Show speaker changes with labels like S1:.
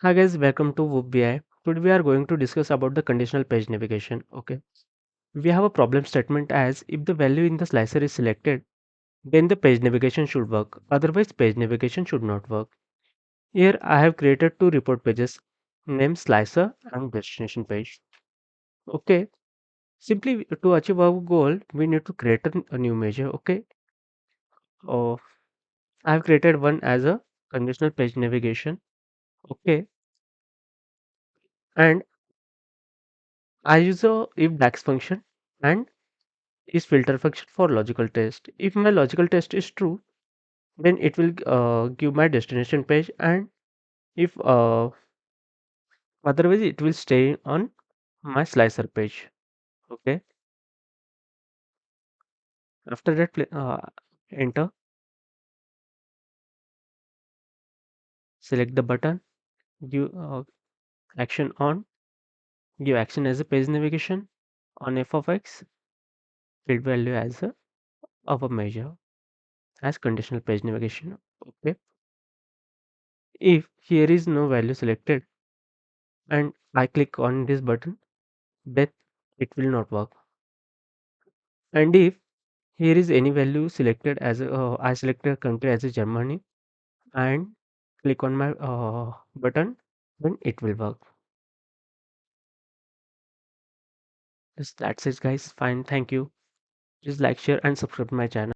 S1: Hi guys, welcome to WoopBI. Today we are going to discuss about the conditional page navigation. Okay, we have a problem statement as if the value in the slicer is selected, then the page navigation should work. Otherwise, page navigation should not work. Here I have created two report pages, named slicer and destination page. Okay, simply to achieve our goal, we need to create a new measure. Okay, oh, I have created one as a conditional page navigation. Okay, and I use a if dax function and is filter function for logical test. If my logical test is true, then it will give my destination page, and if otherwise it will stay on my slicer page. Okay. After that, enter, select the button, give action on, give action as a page navigation on f of x, field value as a of a measure as conditional page navigation. Okay. If here is no value selected and I click on this button, then it will not work. And if here is any value selected as a, I selected a country as a Germany and click on my button, then it will work. Yes, that's it guys. Fine. Thank you. Please like, share and subscribe to my channel.